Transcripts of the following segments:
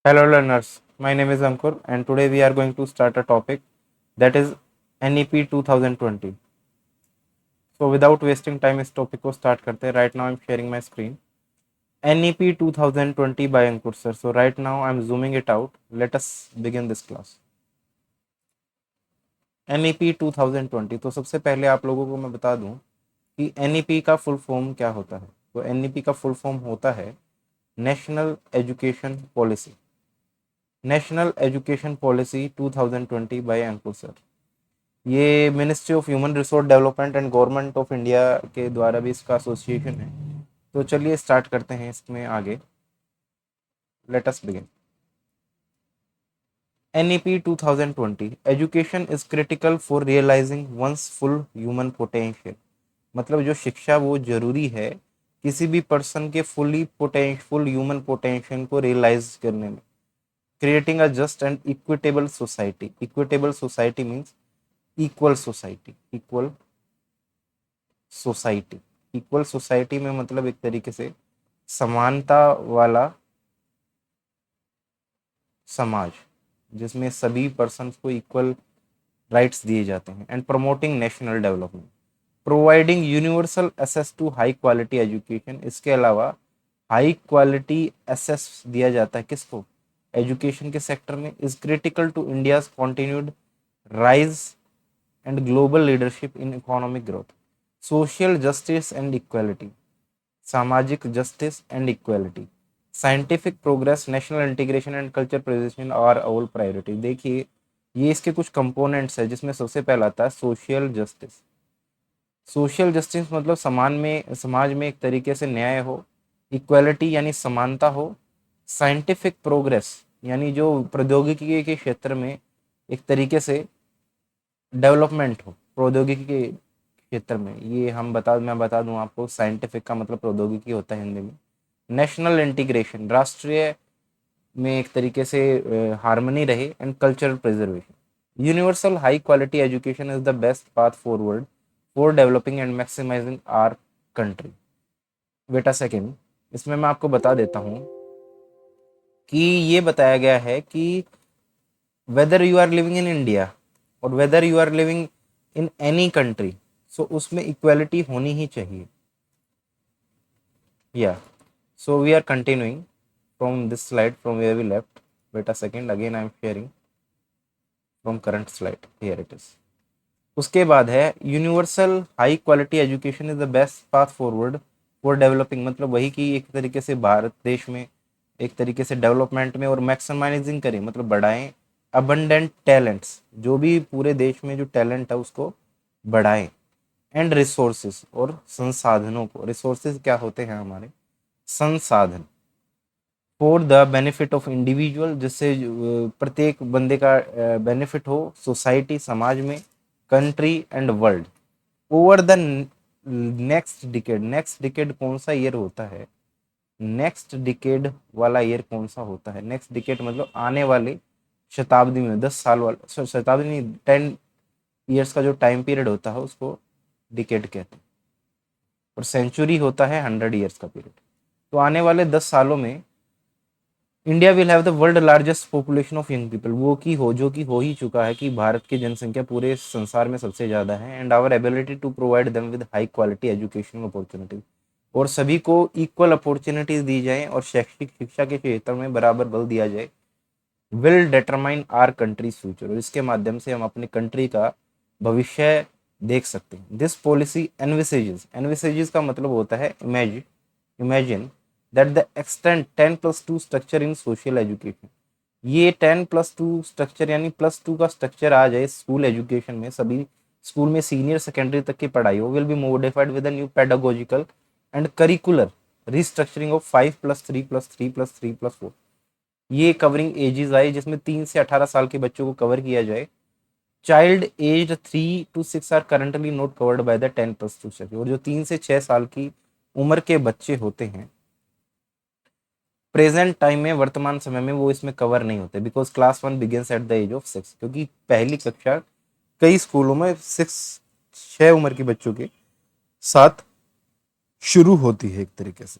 Hello learners, my name is Ankur and today we are going to start a topic that is NEP 2020. So without wasting time इस topic को start करते हैं. Right now I'm sharing my screen. NEP 2020 by Ankur sir. So right now I'm zooming it out. Let us begin this class. NEP 2020. तो सबसे पहले आप लोगों को मैं बता दूं कि NEP का फुल फॉर्म क्या होता है. तो NEP का फुल फॉर्म होता है national education policy. National education policy 2020 by Ankur sir. ये ministry of human resource development and government of India के द्वारा भी इसका एसोसिएशन है. तो चलिए स्टार्ट करते हैं इसमें आगे. Let us begin. NEP 2020 education is critical for realising one's full human potential. मतलब जो शिक्षा वो जरूरी है किसी भी पर्सन के फुल ह्यूमन पोटेंशियल को रियलाइज करने में. Creating a just and equitable society. Equitable society means equal society. Equal society में मतलब एक तरीके से समानता वाला समाज जिसमें सभी पर्सन को इक्वल राइट्स दिए जाते हैं. And promoting national development. Providing universal access to high quality education. इसके अलावा हाई क्वालिटी एक्सेस दिया जाता है किसको? एजुकेशन के सेक्टर में. Is critical to India's continued rise and global leadership in economic growth. Social justice and equality. सामाजिक justice and equality. Scientific progress, national integration and culture preservation are all priority. देखिए ये इसके कुछ components है जिसमें सबसे पहला आता है सोशल जस्टिस. सोशल जस्टिस मतलब समाज में एक तरीके से न्याय हो. इक्वालिटी यानी समानता हो. साइंटिफिक प्रोग्रेस यानी जो प्रौद्योगिकी के क्षेत्र में एक तरीके से डेवलपमेंट हो प्रौद्योगिकी के क्षेत्र में. ये मैं बता दूं आपको, साइंटिफिक का मतलब प्रौद्योगिकी होता है हिंदी में. नेशनल इंटीग्रेशन, राष्ट्रीय में एक तरीके से हार्मनी रहे. And cultural preservation. Universal high quality education is the best path forward for developing and maximising our country. बेटा सेकेंड, इसमें मैं आपको बता देता हूँ कि ये बताया गया है कि whether you are living in India और whether you are living in any country, so उसमें इक्वालिटी होनी ही चाहिए. Yeah so we are continuing from this slide from where we left. Wait a second, again I am sharing from current slide. Here it is. उसके बाद है universal high quality education is the best path forward for developing. मतलब वही कि एक तरीके से भारत देश में एक तरीके से डेवलपमेंट में और मैक्सिमाइजिंग करें मतलब बढ़ाएं अबंडेंट टैलेंट्स. जो भी पूरे देश में जो टैलेंट है उसको बढ़ाएं. एंड रिसोर्सेज और संसाधनों को. रिसोर्सेज क्या होते हैं हमारे? संसाधन. For the benefit of individual, जिससे प्रत्येक बंदे का बेनिफिट हो. सोसाइटी समाज में. Country and world. Over the next decade. Next decade कौन सा ईयर होता है? नेक्स्ट डिकेड वाला ईयर कौन सा होता है? नेक्स्ट डिकेड मतलब आने वाले शताब्दी में 10 साल वाला, शताब्दी नहीं, 10 ईयर्स का जो टाइम पीरियड होता है उसको डिकेड कहते हैं. और सेंचुरी होता है 100 ईयर्स का पीरियड. तो आने वाले 10 सालों में India will have the world largest population of young people. वो की हो जो कि हो ही चुका है कि भारत की जनसंख्या पूरे संसार में सबसे ज़्यादा है. And our ability to provide them with high quality educational opportunity. और सभी को इक्वल अपॉर्चुनिटीज दी जाए और शैक्षिक शिक्षा के क्षेत्र में बराबर बल दिया जाए. Will determine our country's future. और इसके माध्यम से हम अपनी कंट्री का भविष्य देख सकते हैं. This policy envisages. एनविसेजेस का मतलब होता है imagine that the extend 10+2 structure in social education. ये 10+2 स्ट्रक्चर यानी +2 का स्ट्रक्चर आ जाए स्कूल एजुकेशन में. सभी स्कूल में सीनियर सेकेंडरी तक की पढ़ाई हो. Will be modified with new pedagogical and curricular restructuring of 5+3+3+3+4. ये कवरिंग एजेस आए जिसमें 3 से 18 साल के बच्चों को कवर किया जाए. Child age 3 to 6 are currently not covered by the 10+2 structure. और जो 3 से 6 साल की उम्र के बच्चे होते हैं प्रेजेंट टाइम में, वर्तमान समय में, वो इसमें कवर नहीं होते. Because class 1 begins at the age of 6. क्योंकि पहली कक्षा कई स्कूलों में 6 उम्र के बच्चों के साथ शुरू होती है एक तरीके से.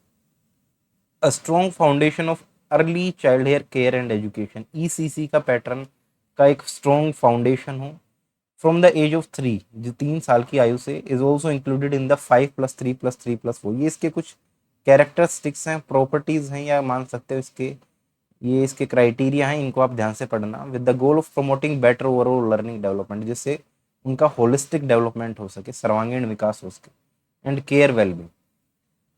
A strong foundation of early child care and education, ECC का पैटर्न का एक स्ट्रॉन्ग फाउंडेशन हो फ्रॉम द एज ऑफ 3, जो 3 साल की आयु से, is also included in the 5+3+3+4। ये इसके कुछ कैरेक्टरिस्टिक्स हैं, प्रॉपर्टीज हैं, या मान सकते हो इसके, ये इसके क्राइटेरिया हैं, इनको आप ध्यान से पढ़ना। With the goal of promoting better overall learning development, जिससे उनका होलिस्टिक डेवलपमेंट हो सके, सर्वांगीण विकास हो सके, and care wellbeing.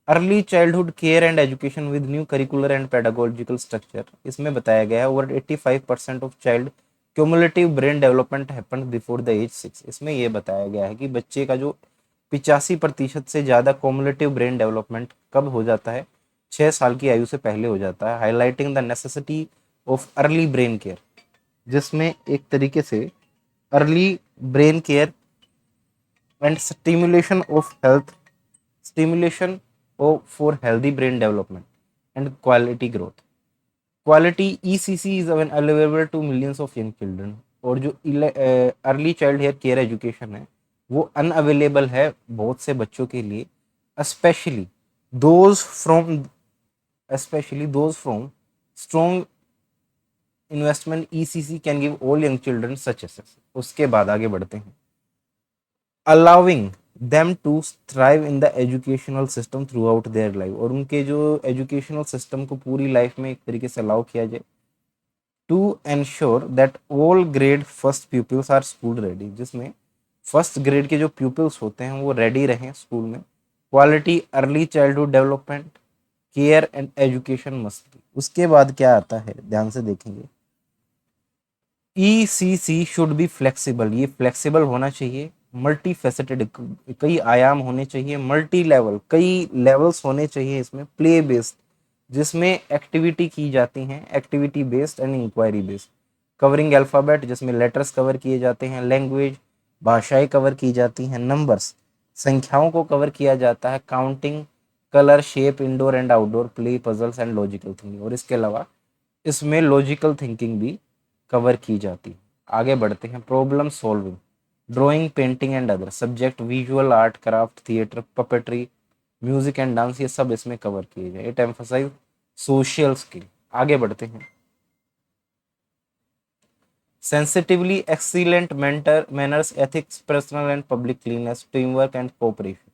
Early childhood care and education with new curricular and pedagogical structure, इसमें बताया गया है over 85% of child cumulative brain development happen before the age 6। इसमें यह बताया गया है कि बच्चे का जो 85% से ज़्यादा क्यूमुलेटिव ब्रेन डेवलपमेंट कब हो जाता है, 6 साल की आयु से पहले हो जाता है। Highlighting the necessity of early brain care, जिसमें एक तरीके से early brain care and stimulation for healthy brain development and quality growth. Quality ECC is available to millions of young children, और जो अर्ली चाइल्ड केयर एजुकेशन है वो unavailable है बहुत से बच्चों के लिए, especially those from strong investment ECC can give all young children such access। उसके बाद आगे बढ़ते हैं, allowing them to thrive in the educational system throughout their life, और उनके जो एजुकेशनल सिस्टम को पूरी लाइफ में एक तरीके से अलाउ किया जाए। To ensure that all grade first peoples are school ready, जिसमें फर्स्ट ग्रेड के जो पीपल्स होते हैं वो रेडी रहें स्कूल में। Quality early childhood development care and education must be. उसके बाद क्या आता है, ध्यान से देखेंगे, ECC शुड बी फ्लेक्सिबल, ये फ्लेक्सिबल होना चाहिए, मल्टी फेसेटेड, कई आयाम होने चाहिए, मल्टी लेवल, कई लेवल्स होने चाहिए इसमें, प्ले बेस्ड, जिसमें एक्टिविटी की जाती हैं, activity based and inquiry based, covering alphabet, जिसमें लेटर्स कवर किए जाते हैं, लैंग्वेज, भाषाएं कवर की जाती हैं, नंबर्स, संख्याओं को कवर किया जाता है, counting, colour, shape, indoor and outdoor play, puzzles and logical thinking, और इसके अलावा इसमें लॉजिकल थिंकिंग भी कवर की जाती है। आगे बढ़ते हैं, problem solving, drawing, painting and other subject, visual art, craft, theatre, puppetry, music and dance, ये सब इसमें कवर किए जाए। It emphasise social skill. आगे बढ़ते हैं, sensitively excellent mentor manners, ethics, personal and public cleanness, team work and cooperation.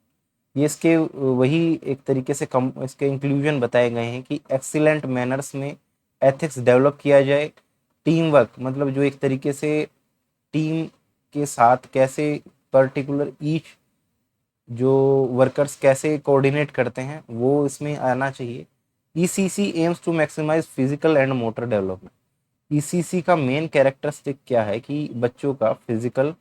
ये इसके वही एक तरीके से इसके इंक्लूजन बताए गए हैं कि एक्सीलेंट मैनर्स में एथिक्स डेवलप किया जाए, टीम वर्क मतलब जो एक तरीके से टीम के साथ कैसे पर्टिकुलर ईच जो वर्कर्स कैसे कोऑर्डिनेट करते हैं वो इसमें आना चाहिए। ECC aims to maximise physical and motor development. ECC का मेन कैरेक्टरिस्टिक क्या है कि बच्चों का फिजिकल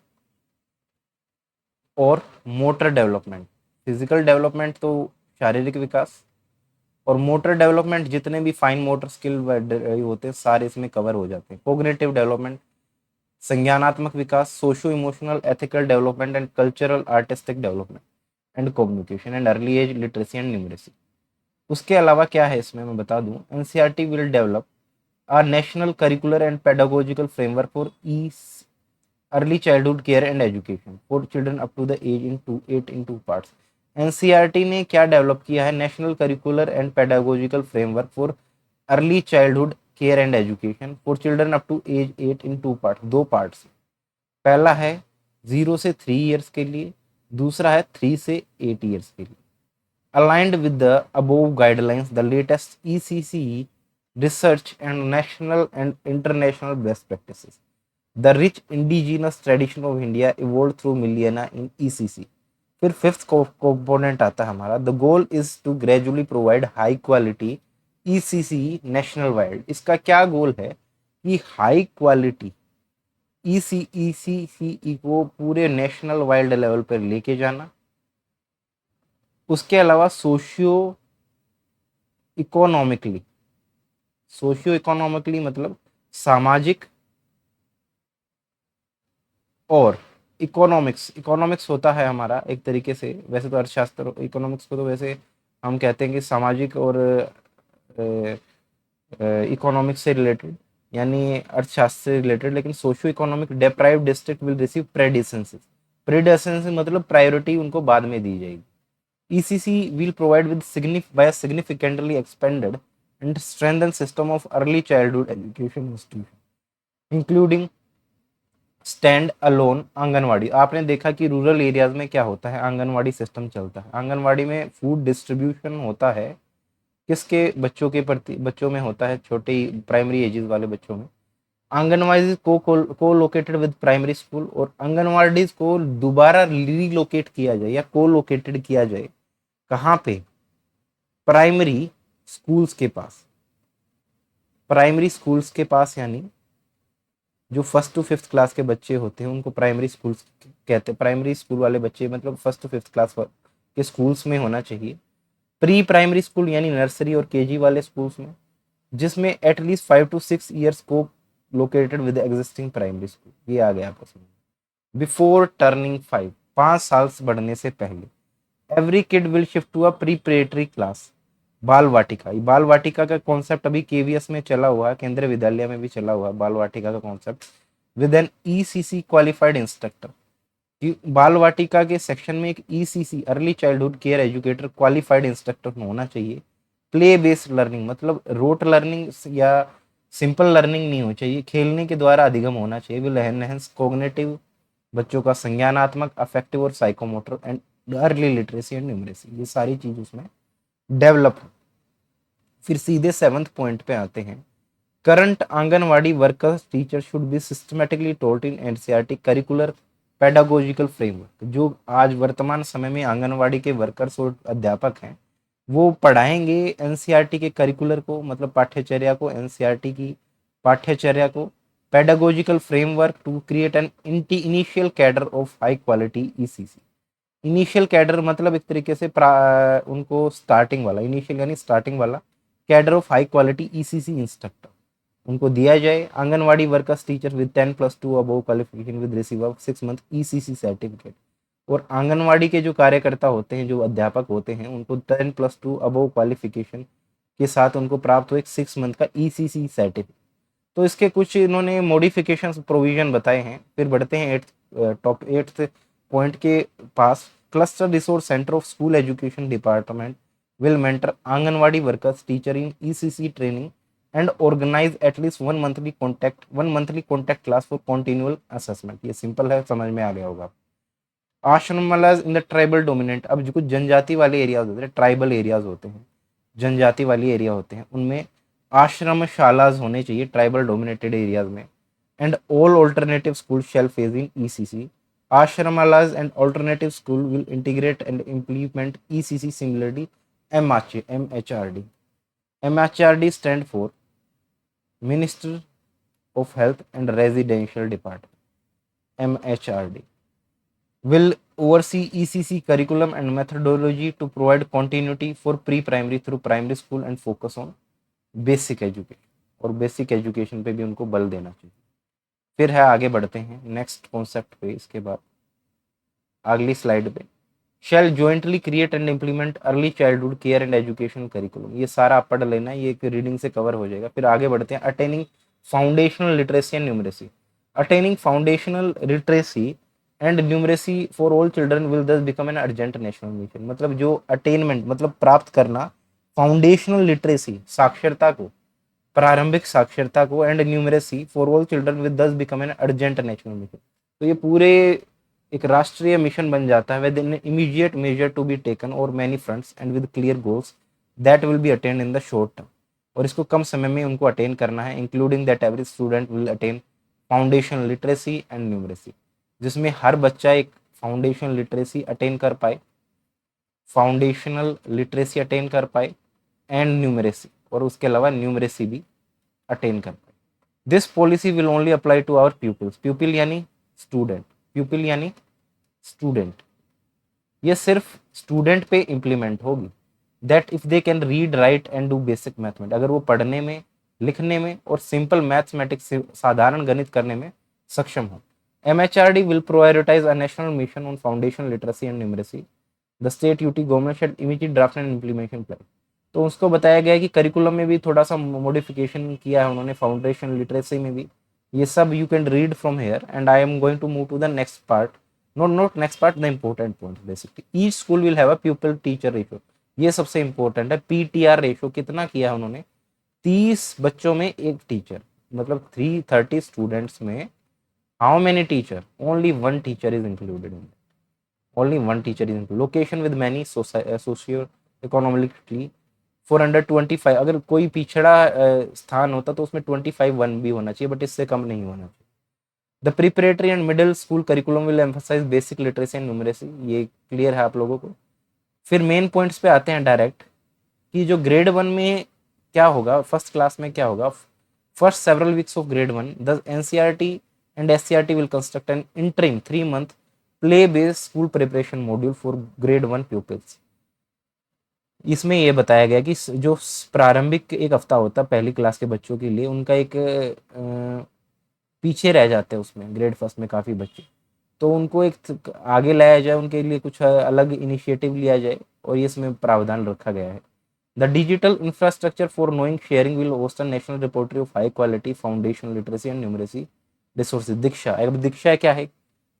और मोटर डेवलपमेंट, फिजिकल डेवलपमेंट तो शारीरिक विकास, और मोटर डेवलपमेंट जितने भी फाइन मोटर स्किल होते हैं सारे इसमें कवर हो जाते हैं। कोग्निटिव डेवलपमेंट, संज्ञानात्मक विकास, socio emotional ethical development and cultural artistic development and communication and early age literacy and numeracy. उसके अलावा क्या है इसमें मैं बता दूं, NCERT will develop a national curricular and pedagogical framework for early childhood care and education for children up to the age in 8 in 2 parts। NCERT ने क्या डेवलप किया है, national curricular and pedagogical framework for early childhood care and education for children up to age 8 in 2 part, 2 parts. पहला है 0 से 3 years के लिए, दूसरा है 3 से 8 ईयर्स के लिए। Aligned with the above guidelines, the latest ECC research and national and international best practices, the rich indigenous tradition of India evolved through millennia in ECC। फिर फिफ्थ कंपोनेंट आता है हमारा, the goal is to gradually provide high quality ECC national wide. इसका क्या गोल है कि high quality ECC को पूरे नेशनल वाइल्ड लेवल पर लेके जाना। उसके अलावा सोशियो इकोनॉमिकली मतलब सामाजिक और इकोनॉमिक्स होता है हमारा एक तरीके से, वैसे तो अर्थशास्त्र, इकोनॉमिक्स को तो वैसे हम कहते हैं कि सामाजिक और इकोनॉमिक्स से रिलेटेड यानी अर्थशास्त्र से रिलेटेड, लेकिन socio economic deprived district will receive preference मतलब प्रायोरिटी उनको बाद में दी जाएगी। ECC will provide with significantly expanded and strengthen system of early childhood education institution, including stand alone anganwadi. आपने देखा कि रूरल एरियाज में क्या होता है, आंगनवाड़ी सिस्टम चलता है। आंगनवाड़ी में फूड डिस्ट्रीब्यूशन होता है, किसके बच्चों के प्रति, बच्चों में होता है, छोटे प्राइमरी एजेस वाले बच्चों में। आंगनवाड़ी को लोकेटेड विद प्राइमरी स्कूल, और आंगनवाड़ी को दोबारा रीलोकेट किया जाए या को लोकेटेड किया जाए कहाँ पे, प्राइमरी स्कूल्स के पास। प्राइमरी स्कूल्स के पास यानी जो फर्स्ट टू फिफ्थ क्लास के बच्चे होते हैं उनको प्राइमरी स्कूल्स कहते हैं। प्राइमरी स्कूल वाले बच्चे मतलब फर्स्ट टू फिफ्थ क्लास के स्कूल्स में होना चाहिए। प्री प्राइमरी स्कूल यानी नर्सरी और केजी वाले स्कूल्स में, जिसमें एटलीस्ट 5 to 6 years को located with existing primary school. ये आ गया आपको समझ। बिफोर टर्निंग 5, 5 साल बढ़ने से पहले, every kid will shift to a preparatory class, Bal Vatika. बाल वाटिका का कॉन्सेप्ट अभी केवीएस में चला हुआ है, केंद्रीय विद्यालय में भी चला हुआ है बाल वाटिका का concept, with an ECC qualified instructor. Bal Vatika के सेक्शन में एक ECC early childhood care educator qualified instructor होना चाहिए। प्ले बेस्ड लर्निंग मतलब रोट लर्निंग या सिंपल लर्निंग नहीं होनी चाहिए, खेलने के द्वारा अधिगम होना चाहिए। विल एनहेंस कॉग्निटिव, बच्चों का संज्ञानात्मक, अफेक्टिव और psychomotor and early literacy and numeracy, ये सारी चीज उसमें डेवलप। फिर सीधे 7th पॉइंट पे आते हैं। Current anganwadi workers teacher should be systematically told in NCERT curricular pedagogical framework. जो आज वर्तमान समय में आंगनवाड़ी के वर्कर्स और अध्यापक हैं वो पढ़ाएंगे एनसीईआरटी के करिकुलर को, मतलब पाठ्यचर्या को, एनसीईआरटी की पाठ्यचर्या को, pedagogical framework to create an initial cadre of high quality ECC. Initial cadre मतलब एक तरीके से उनको स्टार्टिंग वाला, इनिशियल यानी स्टार्टिंग वाला cadre of high quality ECC instructor उनको दिया जाए। Anganwadi workers teacher with 10+2 above qualification with receive of 6 month ECC certificate. और आंगनवाड़ी के जो कार्यकर्ता होते हैं, जो अध्यापक होते हैं, उनको 10+2 अबव क्वालिफिकेशन के साथ उनको प्राप्त हो एक 6 month का ईसीसी सर्टिफिकेट। तो इसके कुछ इन्होंने मॉडिफिकेशन प्रोविजन बताए हैं। फिर बढ़ते हैं टॉप 8th पॉइंट के पास। Cluster resource centre of school education department will mentor Anganwadi workers teacher in ECC training and organize at least one monthly contact class for continual assessment। ये simple है, समझ में आ गया होगा। आश्रमशालाज इन द ट्राइबल डोमिनेंट, अब जो कुछ जनजाति वाले एरियाज होते हैं, ट्राइबल एरियाज होते हैं, जनजाति वाली एरिया होते हैं, उनमें आश्रमशालाज होने चाहिए ट्राइबल डोमिनेटेड एरियाज में। And all alternative school shall phase in ECC. Ashramalas and alternative school will integrate and implement ECC similarly MHRD. MHRD stand for Minister of Health and Residential Department. MHRD will oversee ECC curriculum and methodology to provide continuity for pre-primary through primary school and focus on basic education। और basic education पे भी उनको बल देना चाहिए। फिर है, आगे बढ़ते हैं नेक्स्ट कॉन्सेप्ट पे। इसके बाद अगली स्लाइड पे, shall jointly create and implement early childhood care and education curriculum. ये सारा आप पढ़ लेना, ये एक रीडिंग से कवर हो जाएगा। फिर आगे बढ़ते हैं, attaining foundational literacy and numeracy. Attaining foundational literacy and numeracy for all children will thus become an urgent national mission. मतलब जो अटेनमेंट मतलब प्राप्त करना फाउंडेशनल लिटरेसी, साक्षरता को, प्रारंभिक साक्षरता को, and numeracy for all children with thus become an urgent national mission. तो ये पूरे एक राष्ट्रीय मिशन बन जाता है with in immediate measure to be taken और many fronts and with clear goals that will be attained in the short term. और इसको कम समय में उनको अटेन करना है, including that every student will attain foundation literacy and numeracy, जिसमें हर बच्चा एक फाउंडेशन लिटरेसी अटेन कर पाए, फाउंडेशनल लिटरेसी अटेन कर पाए एंड न्यूमरेसी, और उसके अलावा न्यूमरेसी भी अटेन कर पाए। This policy will only apply to our pupils. Pupil यानी स्टूडेंट, प्यूपिल यानी स्टूडेंट, ये सिर्फ स्टूडेंट पे इंप्लीमेंट होगी। That if they can read write and do basic mathematics, अगर वो पढ़ने में, लिखने में और सिंपल मैथमेटिक्स, साधारण गणित करने में सक्षम हो। MHRD will prioritize a national mission on foundation literacy and numeracy. The state UT government should immediately draft an implementation plan। तो उसको बताया गया है कि करिकुलम में भी थोड़ा सा मॉडिफिकेशन किया है उन्होंने, फाउंडेशन लिटरेसी में भी। ये सब you can read from here and I am going to move to the next part. Not next part, the important point basically. Each school will have a pupil teacher ratio, ये सबसे important है। PTR ratio कितना किया है उन्होंने, 30 बच्चों में एक टीचर, मतलब 330 स्टूडेंट्स में how many teacher, only one teacher is included in, only one teacher is included. Location with many socio economically 425, अगर कोई पिछड़ा स्थान होता तो उसमें 25 वन भी होना चाहिए, बट इससे कम नहीं होना चाहिए। The preparatory and middle school curriculum will emphasise basic literacy and numeracy, ये क्लियर है आप लोगों को। फिर मेन पॉइंट्स पे आते हैं डायरेक्ट, कि जो ग्रेड 1 में क्या होगा, फर्स्ट क्लास में क्या होगा। First several weeks of grade 1 the NCERT and SCERT will construct N interim 3 month play based school preparation module for grade 1 pupils. इसमें यह बताया गया कि जो प्रारंभिक एक हफ्ता होता है पहली क्लास के बच्चों के लिए, उनका एक पीछे रह जाते हैं उसमें ग्रेड फर्स्ट में काफ़ी बच्चे, तो उनको एक आगे लाया जाए, उनके लिए कुछ अलग इनिशिएटिव लिया जाए, और ये इसमें प्रावधान रखा गया है। The digital infrastructure for knowing sharing will host a national repository of high quality foundation literacy and numeracy resources. Diksha, अब दीक्षा क्या है?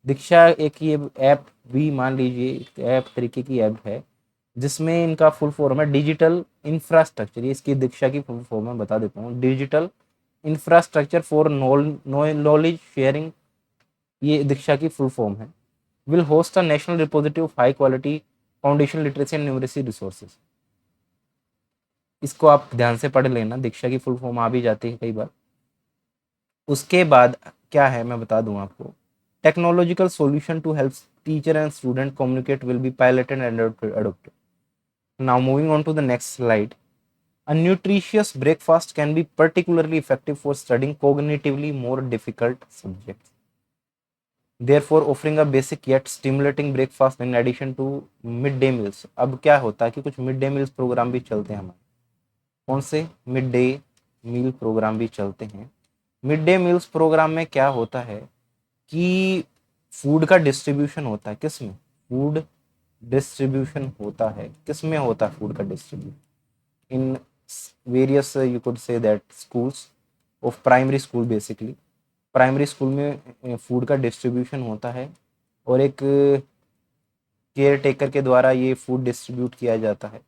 दीक्षा एक ये ऐप भी मान लीजिए ऐप तरीके की ऐप है, जिसमें इनका फुल फॉर्म है डिजिटल इंफ्रास्ट्रक्चर। ये इसकी दीक्षा की फुल फॉर्म मैं बता देता हूँ, digital infrastructure for knowledge sharing, ये दीक्षा की फुल फॉर्म है। Will host a national repository of high quality foundation literacy and numeracy resources. इसको आप ध्यान से पढ़ लेना, दीक्षा की फुल फॉर्म आ भी जाती है कई बार। उसके बाद क्या है मैं बता दूं आपको, technological solution to help teacher and student communicate will be piloted and adopted. Now moving on to the next slide. A nutritious breakfast can be particularly effective for studying cognitively more difficult subjects. Therefore, offering a basic yet stimulating breakfast in addition to midday meals. अब क्या होता है कि कुछ mid day meals programme भी चलते हैं हमारे। कौन से? मिड डे मील प्रोग्राम भी चलते हैं। मिड डे मील्स प्रोग्राम में क्या होता है कि फूड का डिस्ट्रीब्यूशन होता है। किस में? फूड डिस्ट्रीब्यूशन होता है। किस में होता है फूड का distribution? In various you could say that schools of primary school. Basically primary school में फूड का डिस्ट्रीब्यूशन होता है, और एक केयर टेकर के द्वारा ये फूड डिस्ट्रीब्यूट किया जाता है।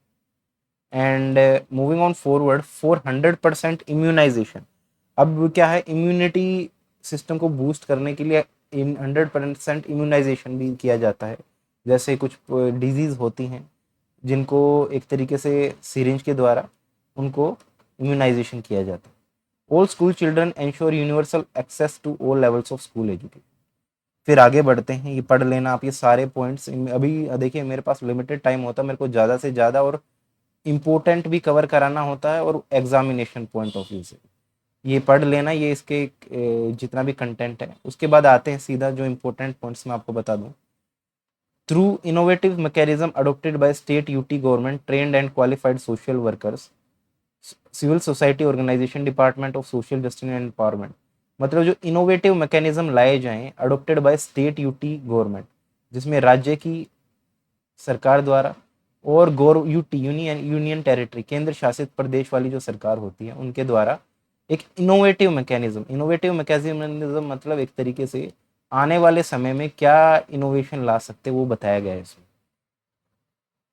And moving on forward, for 100% immunisation. अब क्या है, इम्यूनिटी सिस्टम को बूस्ट करने के लिए इन 100% इम्यूनाइजेशन भी किया जाता है। जैसे कुछ डिजीज़ होती हैं जिनको एक तरीके से सिरिंज के द्वारा उनको इम्यूनाइजेशन किया जाता है। All school children ensure universal access to all levels of school education. फिर आगे बढ़ते हैं, ये पढ़ लेना आप ये सारे पॉइंट्स। अभी देखिए मेरे पास लिमिटेड टाइम होता है, मेरे को ज़्यादा से ज़्यादा और इम्पोर्टेंट भी कवर कराना होता है, और एग्जामिनेशन पॉइंट ऑफ व्यू से ये पढ़ लेना, ये इसके जितना भी कंटेंट है। उसके बाद आते हैं सीधा जो इम्पोर्टेंट पॉइंट्स मैं आपको बता दूं। Through innovative mechanism adopted by state UT government trained and qualified social workers, civil society organisation, department of social justice and empowerment. मतलब जो इनोवेटिव मैकेनिज्म लाए जाएं adopted by state UT government, जिसमें राज्य की सरकार द्वारा और यूटी यूनियन टेरिटरी केंद्र शासित प्रदेश वाली जो सरकार होती है उनके द्वारा एक इनोवेटिव मैकेनिज्म मतलब एक तरीके से आने वाले समय में क्या इनोवेशन ला सकते वो बताया गया है इसमें।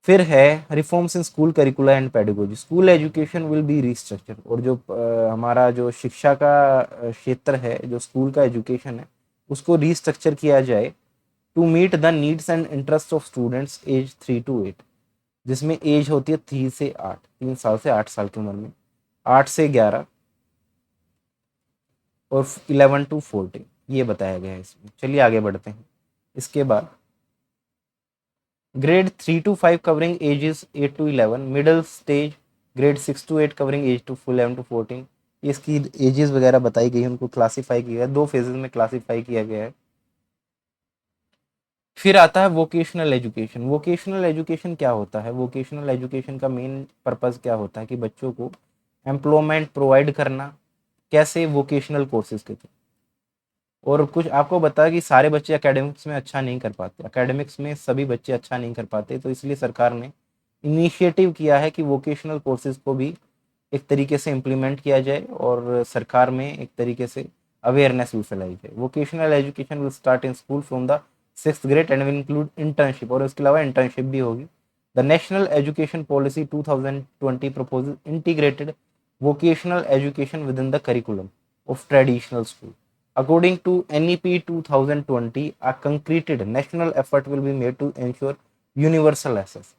फिर है reforms in school करिकुला and pedagogy. School education will be restructure, और जो हमारा जो शिक्षा का क्षेत्र है, जो स्कूल का एजुकेशन है, उसको रिस्ट्रक्चर किया जाए to meet the needs and interest of students age 3 to 8, जिसमें एज होती है 3 से 8, 3 साल से 8 साल की उम्र में, 8 से 11 और 11 to 14, ये बताया गया है इसमें। चलिए आगे बढ़ते हैं। इसके बाद grade 3 to 5 covering ages 8 to 11, middle stage grade 6 to 8 covering age to 11 to 14। इसकी एजेस वगैरह बताई गई है, उनको क्लासीफाई किया गया, 2 फेजेस में क्लासीफाई किया गया है। फिर आता है वोकेशनल एजुकेशन। वोकेशनल एजुकेशन क्या होता है? वोकेशनल एजुकेशन का मेन पर्पस क्या होता है कि बच्चों को एम्प्लॉयमेंट प्रोवाइड करना। कैसे? वोकेशनल कोर्सेज के थ्रू। और कुछ आपको बता कि सारे बच्चे एकेडमिक्स में अच्छा नहीं कर पाते, एकेडमिक्स में सभी बच्चे अच्छा नहीं कर पाते, तो इसलिए सरकार ने इनिशिएटिव किया है कि वोकेशनल कोर्सेज को भी एक तरीके से इम्प्लीमेंट किया जाए, और सरकार में एक तरीके से अवेयरनेस भी फैलाई जाए। Vocational education will start in school from the 6th grade and will include internship, और इसके अलावा इंटर्नशिप भी होगी। The national education policy 2020 proposes integrated vocational education within the curriculum of traditional school. According to NEP 2020, a concreted national effort will be made to ensure universal access.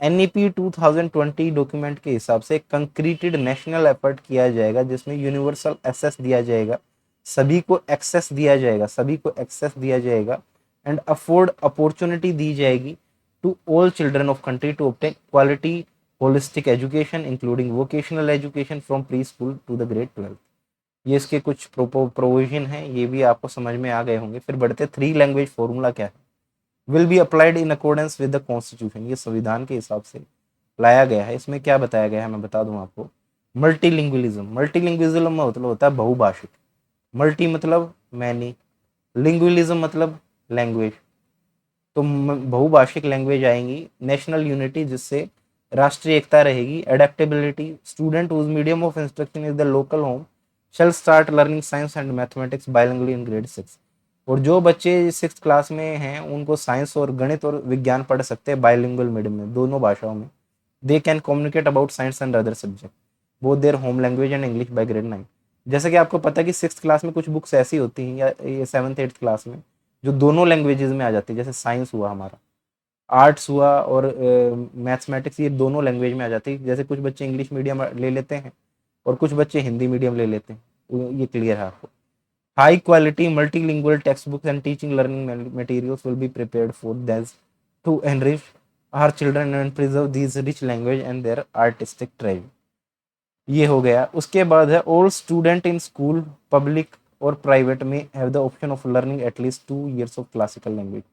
NEP 2020 document के हिसाब से कंक्रीटेड national effort किया जाएगा जिसमें universal access दिया जाएगा, सभी को एक्सेस दिया जाएगा, सभी को एक्सेस दिया जाएगा एंड अफोर्ड अपॉर्चुनिटी दी जाएगी to all children of country to obtain quality holistic education including vocational education from preschool to the grade 12। ये इसके कुछ प्रोविजन हैं, ये भी आपको समझ में आ गए होंगे। फिर बढ़ते थ्री लैंग्वेज फॉर्मूला क्या है। Will be applied in accordance with the constitution, ये संविधान के हिसाब से लाया गया है। इसमें क्या बताया गया है मैं बता दूं आपको। मल्टीलिंगुअलिज्म, मल्टीलिंगुअलिज्म में मतलब होता है बहुभाषिक। मल्टी मतलब मैनी, लिंगुअलिज्म मतलब लैंग्वेज, तो बहुभाषिक लैंग्वेज आएंगी। नेशनल यूनिटी, जिससे राष्ट्रीय एकता रहेगी। Adaptability, student whose medium of instruction is the local home shall start learning science and mathematics bilingually in grade 6। और जो बच्चे 6th क्लास में हैं उनको साइंस और गणित और विज्ञान पढ़ सकते हैं बाइलिंगुअल मीडियम में, दोनों भाषाओं में। They can communicate about science and other subject both their home language and English by grade 9। जैसे कि आपको पता है कि 6th क्लास में कुछ बुक्स ऐसी होती हैं या ये 7th 8th क्लास में जो दोनों लैंग्वेजेस में आ जाती है। जैसे साइंस हुआ हमारा, आर्ट्स हुआ और मैथमेटिक्स, ये दोनों लैंग्वेज में आ जाती है। जैसे कुछ बच्चे इंग्लिश मीडियम ले लेते हैं और कुछ बच्चे हिंदी मीडियम ले लेते हैं, ये क्लियर है आपको। High quality multilingual textbooks and teaching learning materials will be prepared for that to enrich our children and preserve these rich language and their artistic treasure. ये हो गया। उसके बाद है all student in school public और private में have the option of learning at least 2 years of classical language.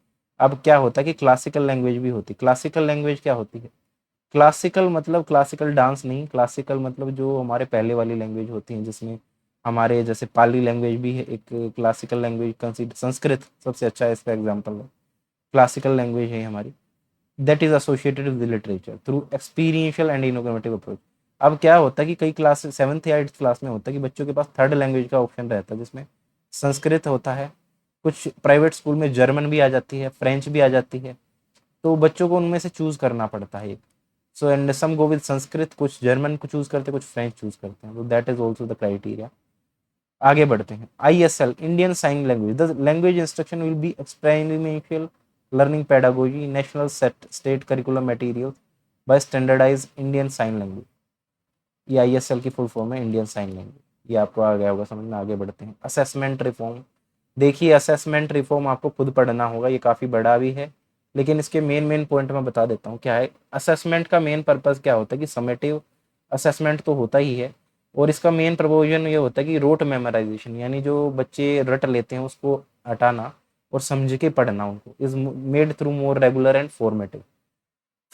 अब क्या होता है कि क्लासिकल लैंग्वेज भी होती है। क्लासिकल लैंग्वेज क्या होती है? क्लासिकल मतलब क्लासिकल डांस नहीं, क्लासिकल मतलब जो हमारे पहले वाली लैंग्वेज होती है, जिसमें हमारे जैसे पाली लैंग्वेज भी है एक क्लासिकल लैंग्वेज कंसिडर। संस्कृत सबसे अच्छा इसका एग्जाम्पल है, क्लासिकल लैंग्वेज है हमारी। That is associated with literature through experiential and innovative approach. अब क्या होता है कि कई क्लास 7th या 8th क्लास में होता है कि बच्चों के पास थर्ड लैंग्वेज का ऑप्शन रहता है, जिसमें संस्कृत होता है। कुछ प्राइवेट स्कूल में जर्मन भी आ जाती है, फ्रेंच भी आ जाती है, तो बच्चों को उनमें से चूज करना पड़ता है एक। So and some go with Sanskrit, कुछ जर्मन को चूज करते हैं, कुछ फ्रेंच चूज करते हैं, तो that is also the criteria. आगे बढ़ते हैं। ISL Indian sign language, the language instruction will be experiential learning pedagogy national set state curriculum material by standardise Indian sign language. ये ISL की फुल फॉर्म है, Indian sign language. ये आपको आ गया होगा समझ में। आगे बढ़ते हैं। असेसमेंट रिफॉर्म, देखिए असेसमेंट रिफॉर्म आपको खुद पढ़ना होगा, ये काफ़ी बड़ा भी है, लेकिन इसके मेन पॉइंट मैं बता देता हूँ क्या है। असेसमेंट का मेन पर्पज़ क्या होता है कि समेटिव असेसमेंट तो होता ही है, और इसका मेन प्रपोजन ये होता है कि रोट मेमोराइजेशन, यानी जो बच्चे रट लेते हैं उसको हटाना और समझ के पढ़ना उनको, is made through more regular and formative.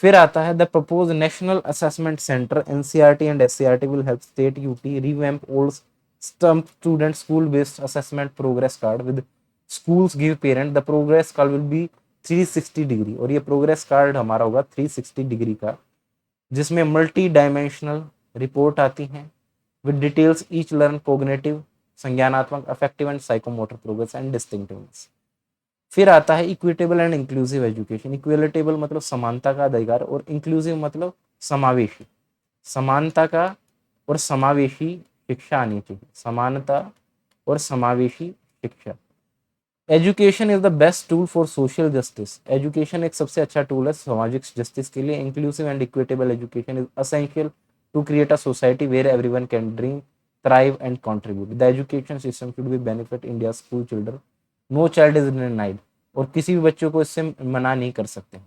फिर आता है the propose national assessment centre NCERT and SCERT will help state UT revamp old stump student school based assessment progress card with schools give parent the progress card will be 360 degree, और ये progress card हमारा होगा 360 degree का, जिसमें multi dimensional report आती हैं with details each learn cognitive संज्ञानात्मक affective and psychomotor progress and distinctiveness. फिर आता है equitable and inclusive education. Equitable मतलब समानता का अधिकार, और इंक्लूसिव मतलब समावेशी, समानता का और समावेशी शिक्षा आनी चाहिए, समानता और समावेशी शिक्षा। Education is the best tool for social justice, education एक सबसे अच्छा टूल है सामाजिक जस्टिस के लिए। Inclusive and equitable education is essential to create a society where everyone can dream thrive and contribute. The education system should be benefit India school children, no child is denied, और किसी भी बच्चों को इससे मना नहीं कर सकते।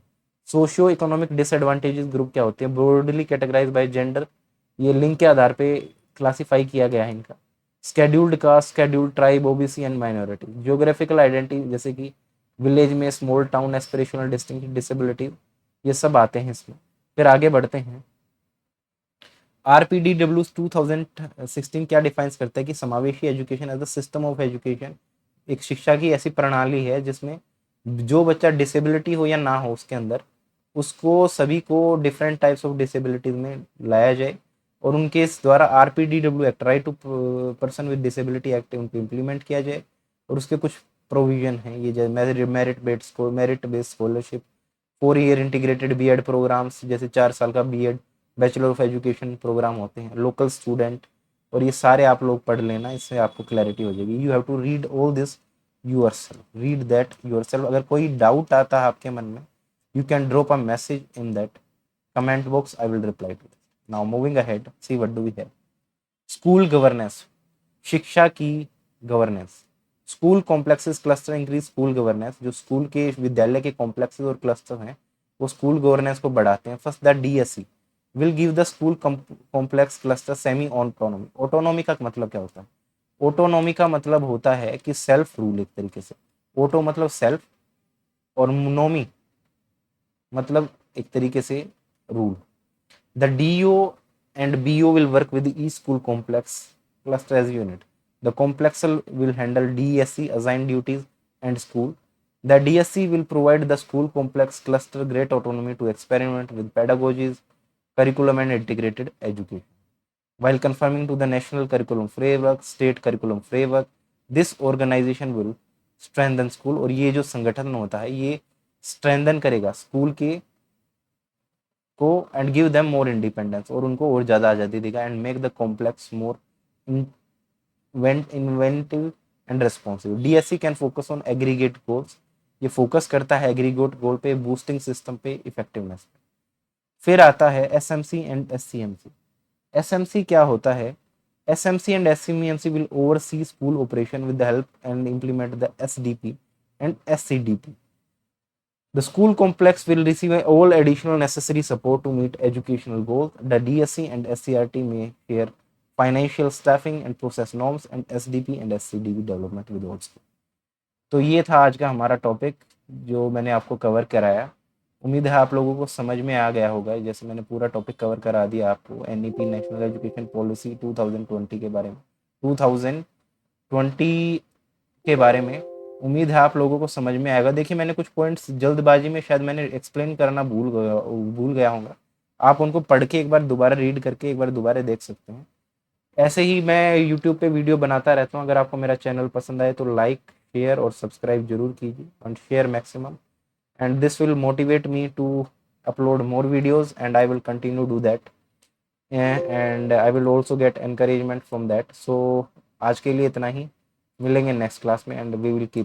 सोशियो इकोनॉमिक डिसएडवांटेजेस ग्रुप क्या होते हैं? ब्रॉडली कैटेगराइज बाय जेंडर, ये लिंग के आधार पे क्लासिफाई किया गया है इनका। Scheduled cast, scheduled tribe, OBC and minority. Geographical identity, जैसे कि विलेज में, small town, aspirational distinct, disability, ये सब आते हैं इसमें। फिर आगे बढ़ते हैं। RPDW 2016 क्या डिफाइंस करता है कि समावेशी education as the system of education, एक शिक्षा की ऐसी प्रणाली है जिसमें जो बच्चा डिसेबिलिटी हो या ना हो उसके अंदर, उसको सभी को डिफरेंट टाइप्स ऑफ डिसेबिलिटीज में लाया जाए, और उनके इस द्वारा RPDW act, right to person with disability act, उनको इम्प्लीमेंट किया जाए। और उसके कुछ प्रोविजन हैं ये, जैसे merit based scholarship, 4 year integrated B Ed programmes, जैसे 4 साल का B Ed bachelor of education programme होते हैं, लोकल स्टूडेंट, और ये सारे आप लोग पढ़ लेना, इससे आपको क्लैरिटी हो जाएगी। You have to read all this yourself, read that yourself. अगर कोई डाउट आता है आपके मन में, you can drop a message in that comment box, I will reply to this. Now moving ahead, see what do we have. School governance, शिक्षा की governance. School complexes cluster increase school governance. जो school के विद्यालय के complexes और cluster हैं वो school governance को बढ़ाते हैं। First the DSC will give the school complex cluster semi autonomy. Autonomy का मतलब क्या होता है? ऑटोनॉमी का मतलब होता है कि सेल्फ रूल, एक तरीके से। ऑटो मतलब सेल्फ, और नोमी मतलब एक तरीके से rule. The DO and BO will work with each school complex cluster as unit. The complex will handle DSC assigned duties and school. The DSC will provide the school complex cluster great autonomy to experiment with pedagogies, curriculum and integrated education. While conforming to the national curriculum framework, state curriculum framework, this organization will strengthen school। और ये जो संगठन होता है ये strengthen करेगा school के को and give them more independence, और उनको और ज़्यादा आज़ादी देगा, and make the complex more inventive and responsive. DSC can focus on aggregate goals, ये फोकस करता है एग्रीगेट गोल पे, बूस्टिंग सिस्टम पे, इफेक्टिवनेस पे। फिर आता है एसएमसी एंड एससीएमसी। एसएमसी क्या होता है? SMC and SCMC will oversee school operation with the help and implement the SDP and SCDP. The school complex will receive all additional necessary support to meet educational goals. The DSC and SCRT may share financial staffing and process norms, and SDP and SCDB development with all schools. तो ये था आज का हमारा topic जो मैंने आपको cover कराया। उम्मीद है आप लोगों को समझ में आ गया होगा। जैसे मैंने पूरा टॉपिक कवर करा दिया आपको, एनईपी नेशनल एजुकेशन पॉलिसी 2020 के बारे में, 2020 के बारे में। उम्मीद है आप लोगों को समझ में आएगा। देखिए मैंने कुछ पॉइंट्स जल्दबाजी में शायद मैंने एक्सप्लेन करना भूल गया होगा। आप उनको पढ़ के एक बार दोबारा रीड करके एक बार दोबारा देख सकते हैं। ऐसे ही मैं यूट्यूब पे वीडियो बनाता रहता हूँ। अगर आपको मेरा चैनल पसंद आए तो लाइक, शेयर और सब्सक्राइब जरूर कीजिए, and share maximum, and this will motivate me to upload more videos, and I will continue do that, and I will also get encouragement from that. So आज के लिए इतना ही, मिलेंगे नेक्स्ट क्लास में, एंड वी विल कीप